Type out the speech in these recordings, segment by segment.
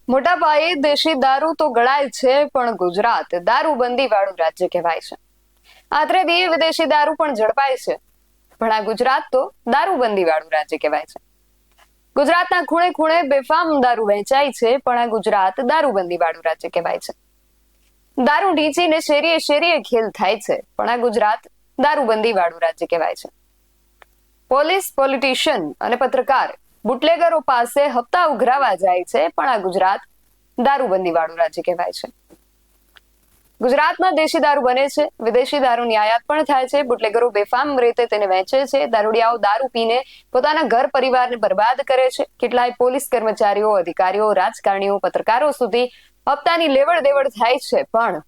મોટા પાયે દેશી દારૂ તો ગળાય છે, પણ ગુજરાત દારૂબંધી વાળું રાજ્ય કહેવાય છે. આત્રેથી વિદેશી દારૂ પણ ઝડપાય છે, પણ આ ગુજરાત તો દારૂબંધી વાળું રાજ્ય કહેવાય છે. ગુજરાતના ખૂણે ખૂણે બેફામ દારૂ વેચાય છે, પણ આ ગુજરાત દારૂબંધી વાળું રાજ્ય કહેવાય છે. દારૂ ઢીંચીને શેરીએ શેરીએ ખેલ થાય છે, પણ આ ગુજરાત દારૂબંધી વાળું રાજ્ય કહેવાય છે. પોલીસ, પોલિટિશિયન અને પત્રકાર બુટલેગરો પાસે હપ્તા ઉઘરાવા જાય છે, પણ આ ગુજરાત દારૂબંધી વાળું રાજ્ય કહેવાય છે. ગુજરાતમાં દેશી દારૂ બને છે, વિદેશી દારૂની આયાત પણ થાય છે. બુટલેગરો બેફામ રીતે તેને વેચે છે. દારૂડિયાઓ દારૂ પીને પોતાના ઘર પરિવારને બરબાદ કરે છે. કેટલાય પોલીસ કર્મચારીઓ, અધિકારીઓ, રાજકારણીઓ, પત્રકારો સુધી હપ્તાની લેવડ દેવડ થાય છે, પણ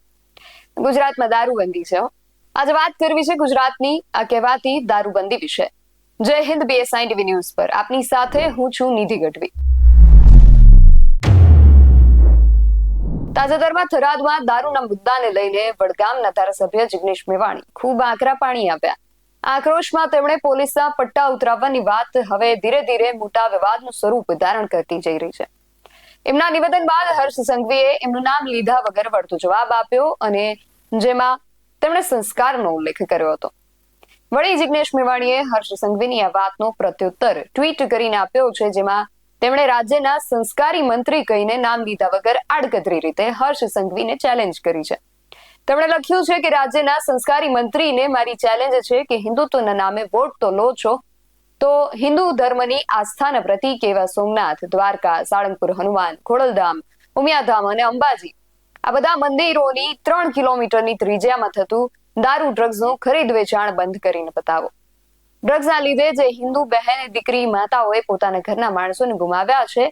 ગુજરાતમાં દારૂબંધી છે. આજે વાત કરવી છે ગુજરાતની આ કહેવાતી દારૂબંધી વિશે. જય હિન્દ, BSI TV ન્યૂઝ પર આપની સાથે હું છું નિધિ ગઢવી. તાજેતરમાં થરાદમાં દારૂના મુદ્દાને લઈને વડગામના ધારાસભ્ય જિગ્નેશ મેવાણી ખૂબ આકરા પાણી આપ્યા. આક્રોશમાં તેમણે પોલીસના પટ્ટા ઉતરાવવાની વાત હવે ધીરે ધીરે મોટા વિવાદનું સ્વરૂપ ધારણ કરતી જઈ રહી છે. એમના નિવેદન બાદ હર્ષ સંઘવીએ એમનું નામ લીધા વગર વળતો જવાબ આપ્યો અને જેમાં તેમણે સંસ્કારનો ઉલ્લેખ કર્યો હતો. વળી જિગ્નેશ મેવાણીએ હર્ષ સંઘવીની આ વાતનો પ્રત્યુત્તર ટ્વીટ કરીને આપ્યો છે, જેમાં તેમણે રાજ્યના સંસ્કારી મંત્રી કહીને નામ લીધા વગર આડકતરી રીતે હર્ષ સંઘવીને ચેલેન્જ કરી છે. તેમણે લખ્યું છે કે રાજ્યના સંસ્કારી મંત્રીને મારી ચેલેન્જ છે કે હિન્દુત્વના નામે વોટ તો લો છો, તો હિન્દુ ધર્મની આસ્થાના પ્રતીક એવા સોમનાથ, દ્વારકા, સાળંગપુર હનુમાન, ખોડલધામ, ઉમિયાધામ અને અંબાજી આ બધા મંદિરોની 3 કિલોમીટરની ત્રિજ્યામાં થતું દારૂ ડ્રગ્સનું ખરીદ વેચાણ બંધ કરીને બતાવો. ડ્રગ્સના લીધે જે હિન્દુ બહેન, દીકરી, માતાઓએ પોતાના ઘરના માણસોને ગુમાવ્યા છે,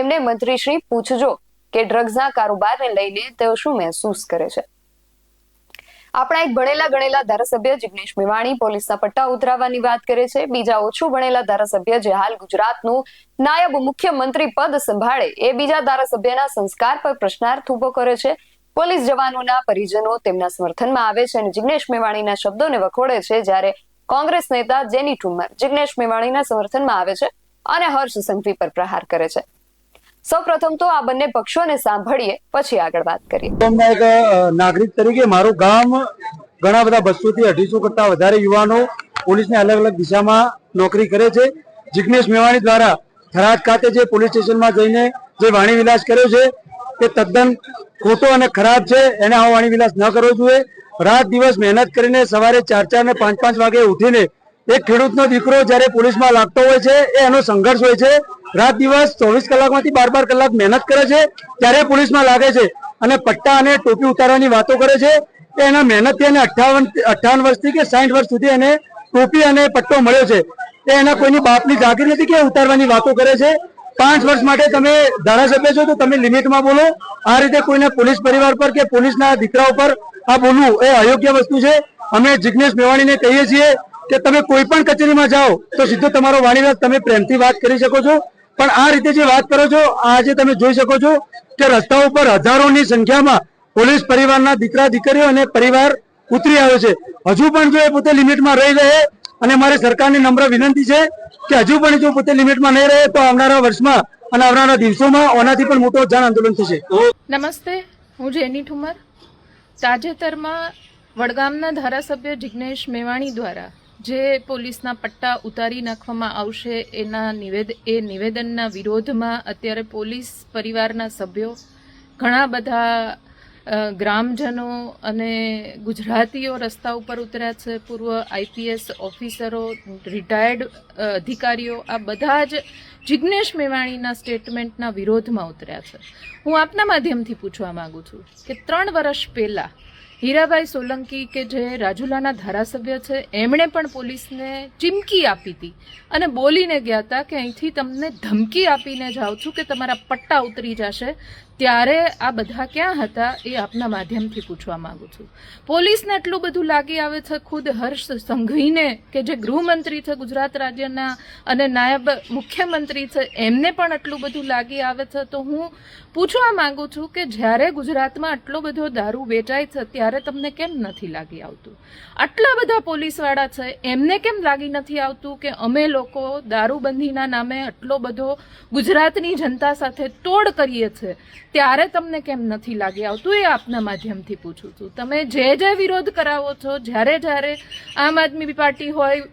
એમને મંત્રીશ્રી પૂછજો કે ડ્રગ્સના કારોબારને લઈને તેઓ શું મહેસૂસ કરે છે. આપણા એક ભણેલા ગણેલા ધારાસભ્ય જિગ્નેશ મેવાણી પોલીસના પટ્ટા ઉતરાવવાની વાત કરે છે. બીજા ઓછું ભણેલા ધારાસભ્ય જે હાલ ગુજરાતનું નાયબ મુખ્યમંત્રી પદ સંભાળે એ બીજા ધારાસભ્યના સંસ્કાર પર પ્રશ્નાર્થ ઉભો કરે છે. પોલીસ જવાનોના પરિજનો તેમના સમર્થનમાં આવે છે અને જિગ્નેશ મેવાણીના શબ્દોને વખોડે છે, જ્યારે કોંગ્રેસ નેતા જેની ઠુમ્મર જિગ્નેશ મેવાણીના સમર્થનમાં આવે છે અને હર્ષ સંઘવી પર પ્રહાર કરે છે. સૌપ્રથમ તો આ બંને પક્ષોને સાંભળીએ, પછી આગળ વાત કરીએ. એક નાગરિક તરીકે મારું ગામ ઘણા બધા 200 થી 250 કરતા વધારે યુવાનો પોલીસની અલગ અલગ દિશામાં નોકરી કરે છે. જિગ્નેશ મેવાણી દ્વારા થરાદ ખાતે જે પોલીસ સ્ટેશનમાં જઈને જે વાણી વિલાસ કર્યો છે તે તદ્દન ખોટો અને ખરાબ છે. એને આવો વાણી વિલાસ ન કરવો જોઈએ. રાત દિવસ મહેનત કરીને સવારે 4 ને 5 વાગે ઉઠીને એક ખેડૂતનો દીકરો જ્યારે પોલીસમાં લાગતો હોય છે એ એનો સંઘર્ષ હોય છે. રાત દિવસ 24 કલાકમાંથી 12 કલાક મહેનત કરે છે ત્યારે પોલીસમાં લાગે છે અને પટ્ટા અને ટોપી ઉતારવાની વાતો કરે છે. કે એના મહેનતથી એને 58 વર્ષથી કે 60 વર્ષ સુધી એને ટોપી અને પટ્ટો મળ્યો છે. એ એના કોઈની બાપની જાગીર નથી કે ઉતારવાની વાતો કરે છે. 5 વર્ષ માટે તમે ધારાસભ્ય છો તો તમે લિમિટમાં બોલો. આ રીતે કોઈને પોલીસ પરિવાર પર કે પોલીસના દીકરા ઉપર આ બોલવું એ અયોગ્ય વસ્તુ છે. અમે જિગ્નેશ મેવાણીને કહીએ છીએ કે તમે કોઈ પણ કચેરીમાં જાઓ તો સીધો તમારો વાણીવાદ તમે પ્રેમથી વાત કરી શકો છો, પણ આ રીતે જે વાત કરો છો, આજે તમે જોઈ શકો છો કે રસ્તા ઉપર હજારોની સંખ્યામાં પોલીસ પરિવારના દીકરા દીકરીઓ અને પરિવાર ઉતરી આવ્યો છે. હજુ પણ જો એ પોતે લિમિટમાં રહી રહે અને મારી સરકારની નમ્ર વિનંતી છે કે હજુ પણ જો પોતે લિમિટમાં નહીં રહે તો આવનારા વર્ષમાં અને આવનારા દિવસોમાં ઓનાથી પણ મોટો જન આંદોલન થશે. નમસ્તે, હું જેની ઠુમર. તાજેતરમાં વડગામના ધારાસભ્ય જિગ્નેશ મેવાણી દ્વારા જે પોલીસના પટ્ટા ઉતારી નાખવામાં આવશે એ નિવેદનના વિરોધમાં અત્યારે પોલીસ પરિવારના સભ્યો, ઘણા બધા ગ્રામજનો અને ગુજરાતીઓ રસ્તા ઉપર ઉતર્યા છે. પૂર્વ IPS ઓફિસરો, રિટાયર્ડ અધિકારીઓ, આ બધા જ જિગ્નેશ મેવાણીના સ્ટેટમેન્ટના વિરોધમાં ઉતર્યા છે. હું આપના માધ્યમથી પૂછવા માંગુ છું કે 3 વર્ષ પહેલાં હીરાભાઈ સોલંકી કે જે રાજુલાના ધારાસભ્ય છે, એમણે પણ પોલીસને ચીમકી આપી હતી અને બોલીને ગયા હતા કે અહીંથી તમને ધમકી આપીને જાઉં છું કે તમારા પટ્ટા ઉતરી જશે, ત્યારે આ બધા ક્યાં હતા એ આપના માધ્યમથી પૂછવા માંગુ છું. પોલીસને એટલું બધું લાગી આવે છે, ખુદ હર્ષ સંઘવીને કે જે ગૃહમંત્રી છે ગુજરાત રાજ્યના અને નાયબ મુખ્યમંત્રી છે એમને પણ એટલું બધું લાગી આવે છે. તો હું પૂછવા માંગુ છું કે જ્યારે ગુજરાતમાં આટલો બધો દારૂ વેચાય છે ત્યારે તમને કેમ નથી લાગી આવતું? આટલા બધા પોલીસવાળા છે એમને કેમ લાગી નથી આવતું કે અમે લોકો દારૂબંધીના નામે આટલો બધો ગુજરાતની જનતા સાથે તોડ કરીએ છીએ, ત્યારે તમને કેમ નથી લાગી આવતું? એ આપના માધ્યમથી પૂછું છું. તમે જે વિરોધ કરાવો છો, જ્યારે આમ આદમી પાર્ટી હોય,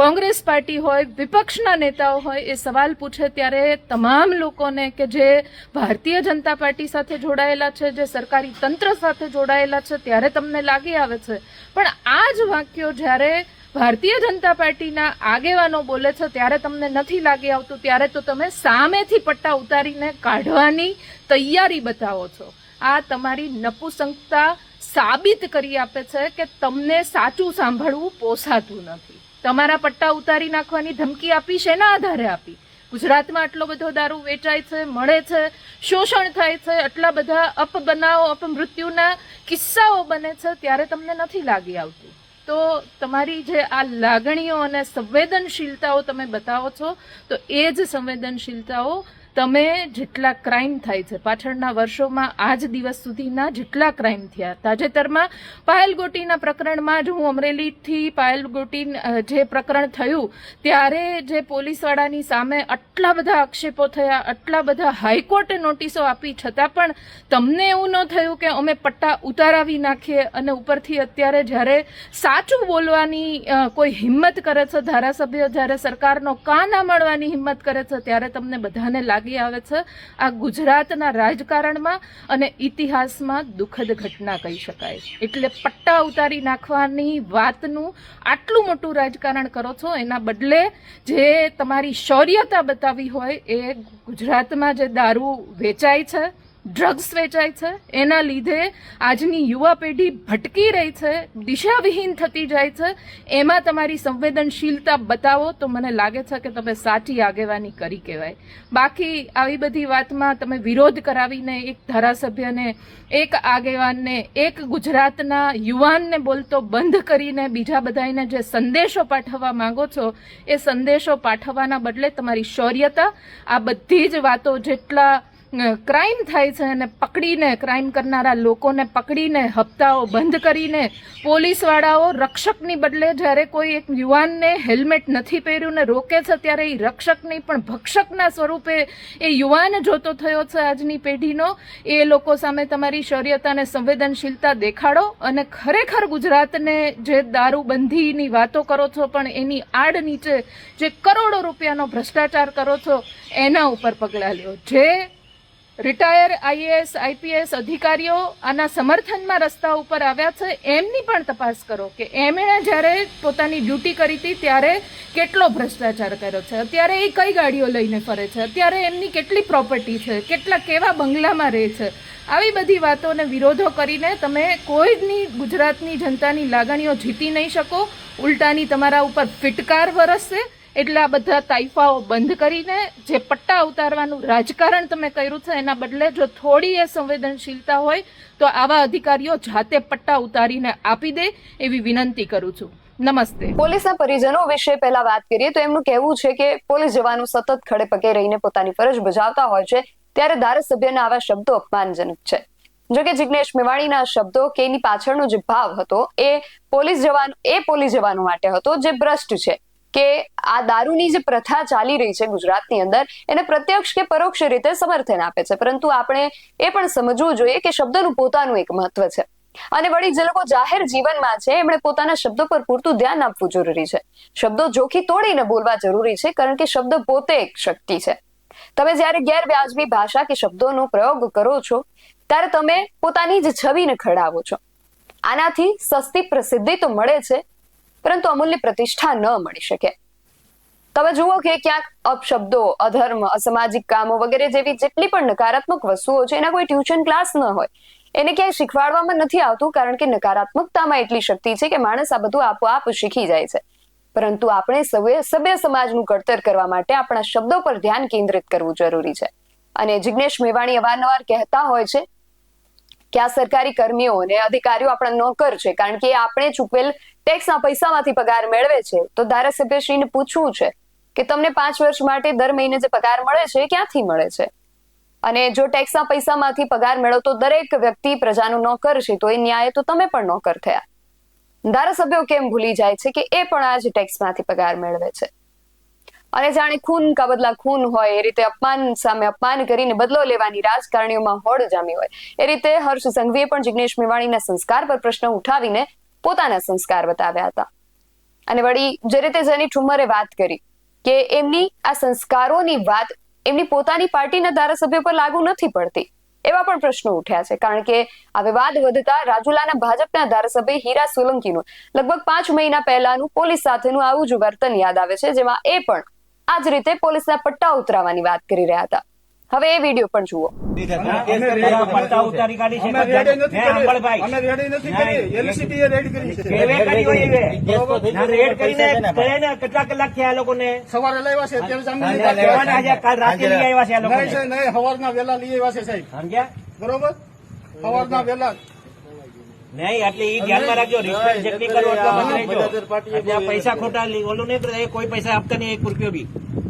કોંગ્રેસ પાર્ટી હોય, વિપક્ષના નેતાઓ હોય એ સવાલ પૂછે ત્યારે તમામ લોકોને કે જે ભારતીય જનતા પાર્ટી સાથે જોડાયેલા છે, જે સરકારી તંત્ર સાથે જોડાયેલા છે, ત્યારે તમને લાગી આવે છે. પણ આ જ વાક્યો જ્યારે ભારતીય જનતા પાર્ટીના આગેવાનો બોલે છે ત્યારે તમને નથી લાગી આવતું. ત્યારે તો તમે સામેથી પટ્ટા ઉતારીને કાઢવાની તૈયારી બતાવો છો. આ તમારી નપુસંકતા સાબિત કરી આપે છે કે તમને સાચું સાંભળવું પોસાતું નથી. તમારા પટ્ટા ઉતારી નાખવાની ધમકી આપી શેના આધારે આપી? ગુજરાતમાં આટલો બધો દારૂ વેચાય છે, મળે છે, શોષણ થાય છે, આટલા બધા અપબનાવો, અપમૃત્યુના કિસ્સાઓ બને છે, ત્યારે તમને નથી લાગી આવતું. તો તમારી જે આ લાગણીઓ અને સંવેદનશીલતાઓ તમે બતાવો છો, તો એ જ સંવેદનશીલતાઓ તમે જેટલા ક્રાઇમ થાય છે પાછળના વર્ષોમાં આજ દિવસ સુધીના જેટલા ક્રાઇમ થયા, તાજેતરમાં પાયલ ગોટીના પ્રકરણમાં જ હું અમરેલીથી પાયલ ગોટી જે પ્રકરણ થયું ત્યારે જે પોલીસવાળાની સામે આટલા બધા આક્ષેપો થયા, આટલા બધા હાઈકોર્ટે નોટિસો આપી, છતાં પણ તમને એવું ન થયું કે અમે પટ્ટા ઉતારાવી નાખીએ. અને ઉપરથી અત્યારે જ્યારે સાચું બોલવાની કોઈ હિંમત કરે છે ધારાસભ્ય, જ્યારે સરકારનો કાન સાંભળવાની હિંમત કરે છે, ત્યારે તમને બધાને લાગી આવે છે આ ગુજરાતના રાજકારણમાં અને ઇતિહાસમાં દુઃખદ ઘટના કહી શકાય. એટલે પટ્ટા ઉતારી નાખવાની વાતનું આટલું મોટું રાજકારણ કરો છો, એના બદલે જે તમારી શૌર્યતા બતાવી હોય એ ગુજરાતમાં જે દારૂ વેચાય છે, ડ્રગ્સ વેચાય છે, એના લીધે આજની યુવા પેઢી ભટકી રહી છે, દિશાવિહીન થતી જાય છે, એમાં તમારી સંવેદનશીલતા બતાવો તો મને લાગે છે કે તમે સાચી આગેવાની કરી કહેવાય. બાકી આવી બધી વાતમાં તમે વિરોધ કરાવીને એક ધારાસભ્યને, એક આગેવાનને, એક ગુજરાતના યુવાનને બોલતો બંધ કરીને બીજા બધાને જે સંદેશો પાઠવવા માંગો છો એ સંદેશો પાઠવવાના બદલે તમારી શૌર્યતા, આ બધી જ વાતો જેટલા ક્રાઇમ થાય છે અને પકડીને ક્રાઇમ કરનારા લોકોને પકડીને હપ્તાઓ બંધ કરીને પોલીસવાળાઓ રક્ષકની બદલે જ્યારે કોઈ એક યુવાનને હેલ્મેટ નથી પહેર્યું ને રોકે છે ત્યારે એ રક્ષક નહીં પણ ભક્ષકના સ્વરૂપે એ યુવાન જોતો થયો છે આજની પેઢીનો. એ લોકો સામે તમારી શૌર્યતા અને સંવેદનશીલતા દેખાડો અને ખરેખર ગુજરાતને જે દારૂબંધીની વાતો કરો છો પણ એની આડ નીચે જે કરોડો રૂપિયાનો ભ્રષ્ટાચાર કરો છો એના ઉપર પગલાં લ્યો. જે રિટાયર આઈએએસ આઈપીએસ અધિકારીઓ આના સમર્થનમાં રસ્તા ઉપર આવ્યા છે એમની પણ તપાસ કરો કે એમણે જ્યારે પોતાની ડ્યુટી કરી હતી ત્યારે કેટલો ભ્રષ્ટાચાર કર્યો છે, અત્યારે એ કઈ ગાડીઓ લઈને ફરે છે, અત્યારે એમની કેટલી પ્રોપર્ટી છે, કેવા બંગલામાં રહે છે. આવી બધી વાતોને વિરોધો કરીને તમે કોઈની ગુજરાતની જનતાની લાગણીઓ જીતી નહીં શકો, ઉલટાની તમારા ઉપર ફિટકાર વરસશે. એટલે આ બધા તાઇફાઓ બંધ કરીને જે પટ્ટા ઉતારવાનું રાજકારણ તમે કર્યું છે એના બદલે જો થોડી એ સંવેદનશીલતા હોય તો આવા અધિકારીઓ જાતે પટ્ટા ઉતારીને આપી દે એવી વિનંતી કરું છું. નમસ્તે. પોલીસના પરિજનો વિશે પહેલા વાત કરીએ તો એમનું કહેવું છે કે પોલીસ જવાનો સતત ખડે પગે રહીને પોતાની ફરજ બજાવતા હોય છે ત્યારે ધારાસભ્યના આવા શબ્દો અપમાનજનક છે. જો કે જિગ્નેશ મેવાણીના શબ્દો કે એની પાછળનો જે ભાવ હતો એ પોલીસ જવાનો માટે હતો જે ભ્રષ્ટ છે કે આ દારૂની જે પ્રથા ચાલી રહી છે ગુજરાતની અંદર એને પ્રત્યક્ષ કે પરોક્ષ રીતે સમર્થન આપે છે. પરંતુ આપણે એ પણ સમજવું જોઈએ કે શબ્દનું પોતાનું એક મહત્વ છે અને વળી જે લોકો જાહેર જીવનમાં છે એમણે પોતાના શબ્દો પર પૂરતું ધ્યાન આપવું જરૂરી છે. શબ્દો જોખી તોડીને બોલવા જરૂરી છે કારણ કે શબ્દ પોતે એક શક્તિ છે. તમે જ્યારે ગેરવ્યાજબી ભાષા કે શબ્દોનો પ્રયોગ કરો છો ત્યારે તમે પોતાની જ છબીને ખડાવો છો. આનાથી સસ્તી પ્રસિદ્ધિ તો મળે છે પરંતુ અમૂલ્ય પ્રતિષ્ઠા ન મળી શકે. તમે જુઓ કે ક્યાંક અપશબ્દો, અધર્મ, અસામાજિક કામો વગેરે જેવી જેટલી પણ નકારાત્મક વસ્તુઓ છે એના કોઈ ટ્યુશન ક્લાસ ન હોય, એને ક્યાંય શીખવાડવામાં નથી આવતું કારણ કે નકારાત્મકતામાં એટલી શક્તિ છે કે માણસ આ બધું આપોઆપ શીખી જાય છે. પરંતુ આપણે સભ્ય સમાજનું ઘડતર કરવા માટે આપણા શબ્દો પર ધ્યાન કેન્દ્રિત કરવું જરૂરી છે. અને જિગ્નેશ મેવાણી અવારનવાર કહેતા હોય છે કે આ સરકારી કર્મીઓ અને અધિકારીઓ આપણા નોકર છે, કારણ કે આપણે ચૂકવેલ ટેક્સના પૈસામાંથી પગાર મેળવે છે. તો ધારાસભ્યશ્રીને પૂછવું છે કે તમને 5 વર્ષ માટે દર મહિને જે પગાર મળે છે ક્યાંથી મળે છે? અને જો ટેક્સના પૈસામાંથી પગાર મેળવતો દરેક વ્યક્તિ પ્રજાનો નોકર છે, તો એ ન્યાય તો તમે પણ નોકર થયા. ધારાસભ્યો કેમ ભૂલી જાય છે કે એ પણ આ જ ટેક્સમાંથી પગાર મેળવે છે? અને જાણે ખૂન કા બદલા ખૂન હોય એ રીતે અપમાન સામે અપમાન કરીને બદલો લેવાની રાજકારણીઓમાં હોડ જામી હોય એ રીતે હર્ષ સંઘવીએ પણ જિગ્નેશ મેવાણીના સંસ્કાર પર પ્રશ્ન ઉઠાવીને પોતાના સંસ્કાર બતાવ્યા હતા. અને વળી જે રીતે જેની ઠુમ્મરે વાત કરી કે એમની આ સંસ્કારોની વાત એમની પોતાની પાર્ટીના ધારાસભ્યો પર લાગુ નથી પડતી, એવા પણ પ્રશ્નો ઉઠ્યા છે. કારણ કે આ વિવાદ વધતા રાજુલાના ભાજપના ધારાસભ્ય હીરા સોલંકીનું લગભગ 5 મહિના પહેલાનું પોલીસ સાથેનું આવું જ વર્તન યાદ આવે છે, જેમાં એ પણ આ જ રીતે પોલીસના પટ્ટા ઉતરાવવાની વાત કરી રહ્યા હતા. હવે એ વિડીયો પણ જુઓ. કેટલા કલાક થયા લોકોને? સવારે લાવ્યા છે, અત્યારે જામીન સવારના વેલા લઈ આવ્યા છે સાહેબ. સમજ્યા? બરોબર, સવારના વેલા નહીં, એટલે એ ધ્યાનમાં રાખજો. રિસ્પેક્ટ જેટલી કરો એટલા બંધ રહેજો. એટલે આ પૈસા ખોટા ઓલું નહીં, કોઈ પૈસા આપતા નહીં 1 રૂપિયો બી.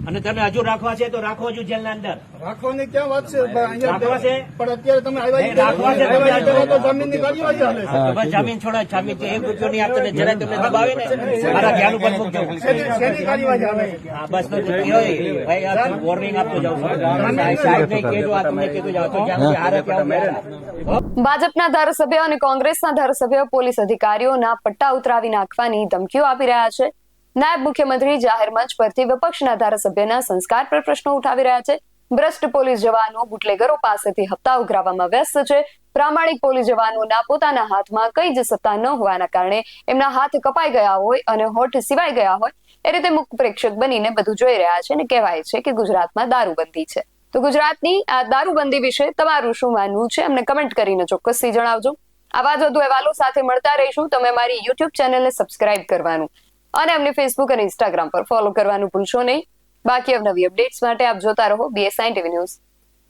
અને તમે હજુ રાખવા છે તો રાખો હજુ જેલના અંદર. રાખવાની ક્યાં વાત છે? રાખવા છે પણ અત્યારે તમે રાખવા છે, તમે આવ્યા તો જામીનની કાર્યવાહી હાલે છે. બસ જામીન છોડો. જામીન તો 1 રૂપિયો નહીં આપતા, જરા તમને દબાવે ને મારા ધ્યાન ઉપર મૂકજો. શેની કાર્યવાહી હાલે? હા, બસ તો ભાઈ આ વોર્નિંગ આપતો જાઉં છું. સાહેબને કહેજો, આ તમને કહેતો જાવ તો જ્યાં સુધી હારે ત્યાં ભાજપના ધારાસભ્ય અને કોંગ્રેસના ધારાસભ્ય પોલીસ અધિકારીઓના પટ્ટા ઉતરાવી નાખવાની ધમકીઓ આપી રહ્યા છે. નાયબ મુખ્યમંત્રી જાહેર મંચ પરથી વિપક્ષના ધારાસભ્યના સંસ્કાર પર પ્રશ્નો ઉઠાવી રહ્યા છે. ભ્રષ્ટ પોલીસ જવાનો બુટલેગરો પાસેથી હપ્તા ઉઘરાવવામાં વ્યસ્ત છે. પ્રામાણિક પોલીસ જવાનોના પોતાના હાથમાં કઈ જ સત્તા ન હોવાના કારણે એમના હાથ કપાઈ ગયા હોય અને હોઠ સિવાય ગયા હોય એ રીતે મુખ પ્રેક્ષક બનીને બધું જોઈ રહ્યા છે. અને કહેવાય છે કે ગુજરાતમાં દારૂબંધી છે. તો ગુજરાતની આ દારૂબંધી વિશે તમારું શું માનવું છે અમને કમેન્ટ કરીને ચોક્કસથી જણાવજો. આવા જ વધુ અહેવાલો સાથે મળતા રહીશું. તમે અમારી YouTube ચેનલને સબસ્ક્રાઇબ કરવાનું અને અમને ફેસબુક અને ઇન્સ્ટાગ્રામ પર ફોલો કરવાનું ભૂલશો નહીં. બાકી અવનવી અપડેટ્સ માટે આપ જોતા રહો BSI TV ન્યૂઝ.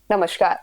નમસ્કાર.